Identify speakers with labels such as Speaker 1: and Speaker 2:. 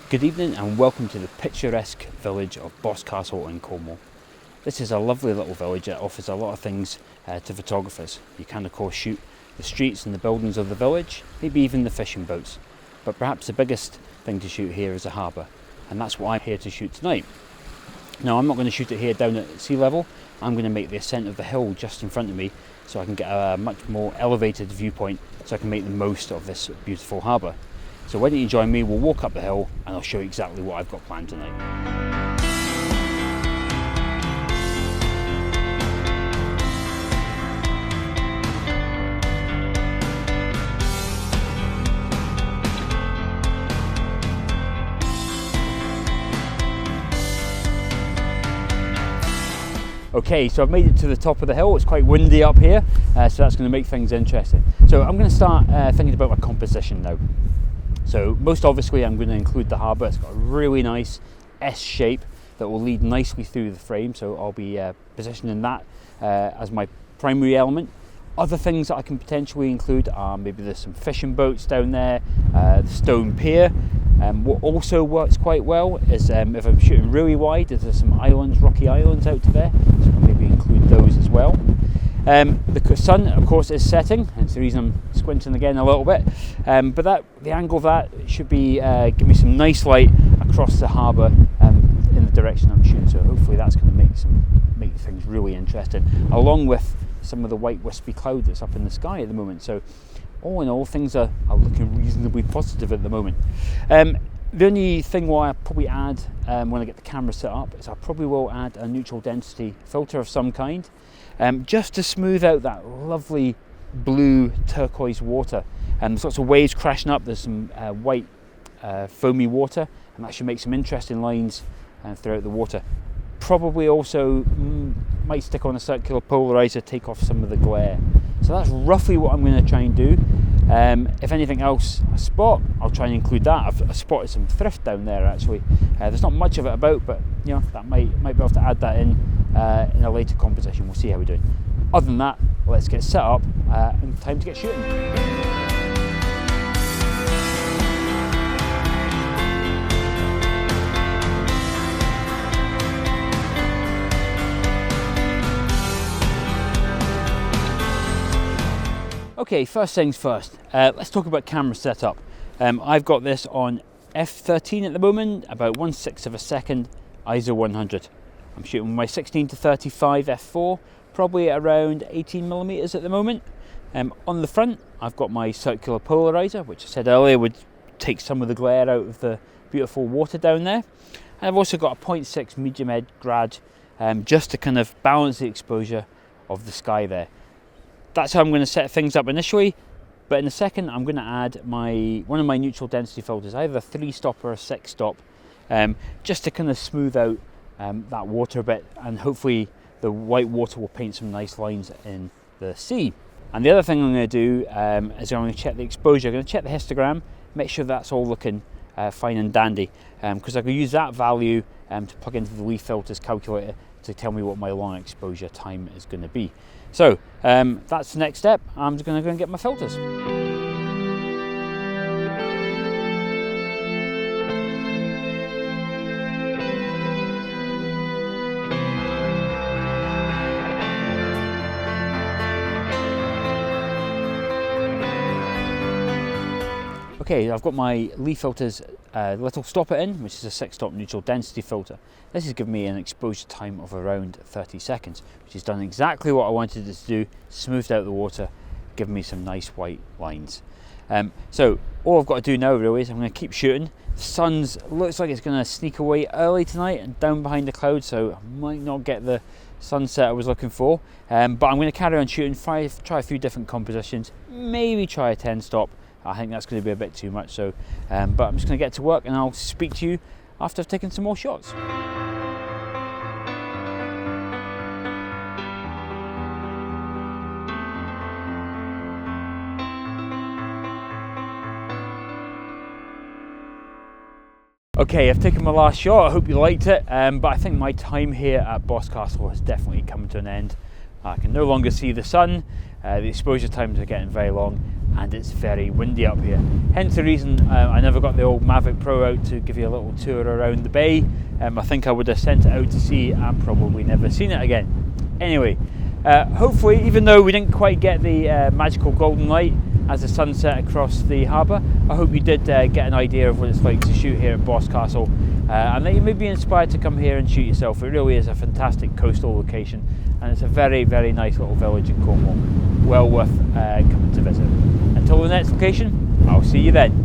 Speaker 1: Good evening and welcome to the picturesque village of Boscastle in Cornwall. This is a lovely little village that offers a lot of things to photographers. You can of course shoot the streets and the buildings of the village, maybe even the fishing boats. But perhaps the biggest thing to shoot here is a harbour, and that's what I'm here to shoot tonight. Now I'm not going to shoot it here down at sea level. I'm going to make the ascent of the hill just in front of me so I can get a much more elevated viewpoint so I can make the most of this beautiful harbour. So why don't you join me, we'll walk up the hill and I'll show you exactly what I've got planned tonight. Okay, so I've made it to the top of the hill. It's quite windy up here, so that's going to make things interesting. So I'm going to start thinking about my composition now. So most obviously I'm going to include the harbour. It's got a really nice S shape that will lead nicely through the frame, so I'll be positioning that as my primary element. Other things that I can potentially include are maybe there's some fishing boats down there, the stone pier. What also works quite well is if I'm shooting really wide, there's some islands, rocky islands out to there, so I'll maybe include those as well. The sun, of course, is setting, and it's the reason I'm squinting again a little bit. But the angle of that should be give me some nice light across the harbour in the direction I'm shooting. So hopefully that's going to make things really interesting, along with some of the white wispy cloud that's up in the sky at the moment. So all in all, things are looking reasonably positive at the moment. The only thing what I'll probably add when I get the camera set up is I probably will add a neutral density filter of some kind, just to smooth out that lovely blue turquoise water. There's lots of waves crashing up, there's some white foamy water, and that should make some interesting lines throughout the water. Probably also might stick on a circular polarizer, take off some of the glare. So that's roughly what I'm going to try and do. If anything else I spot, I'll try and include that. I've spotted some thrift down there actually. There's not much of it about, but you know, that might be able to add that in a later composition. We'll see how we're doing. Other than that, let's get set up and time to get shooting. Okay, first things first, let's talk about camera setup. I've got this on f13 at the moment, about 1/6 of a second, ISO 100. I'm shooting my 16-35 f4, probably at around 18mm at the moment. On the front, I've got my circular polarizer, which I said earlier would take some of the glare out of the beautiful water down there. And I've also got a 0.6 medium edge grad, just to kind of balance the exposure of the sky there. That's how I'm going to set things up initially, but in a second I'm going to add one of my neutral density filters, either a 3-stop or a 6-stop, just to kind of smooth out that water a bit, and hopefully the white water will paint some nice lines in the sea. And the other thing I'm going to do is I'm going to check the exposure. I'm going to check the histogram, make sure that's all looking fine and dandy, because I can use that value to plug into the leaf filters calculator to tell me what my long exposure time is going to be. So that's the next step. I'm just going to go and get my filters. Okay, I've got my leaf filters little stopper in, which is a 6-stop neutral density filter. This has given me an exposure time of around 30 seconds, which has done exactly what I wanted it to do, smoothed out the water, given me some nice white lines. So all I've got to do now really is I'm going to keep shooting. The sun looks like it's going to sneak away early tonight and down behind the clouds, so I might not get the sunset I was looking for. But I'm going to carry on shooting, try a few different compositions, maybe try a 10-stop. I think that's going to be a bit too much, so but I'm just going to get to work and I'll speak to you after I've taken some more shots. Okay, I've taken my last shot. I hope you liked it, but I think my time here at Boscastle has definitely come to an end. I can no longer see the sun, The exposure times are getting very long, and it's very windy up here. Hence the reason I never got the old Mavic Pro out to give you a little tour around the bay. I think I would have sent it out to sea and probably never seen it again. Anyway, hopefully, even though we didn't quite get the magical golden light as the sun set across the harbour, I hope you did get an idea of what it's like to shoot here at Boscastle, and that you may be inspired to come here and shoot yourself. It really is a fantastic coastal location, and it's a very, very nice little village in Cornwall. Well worth coming to visit. Until the next location, I'll see you then.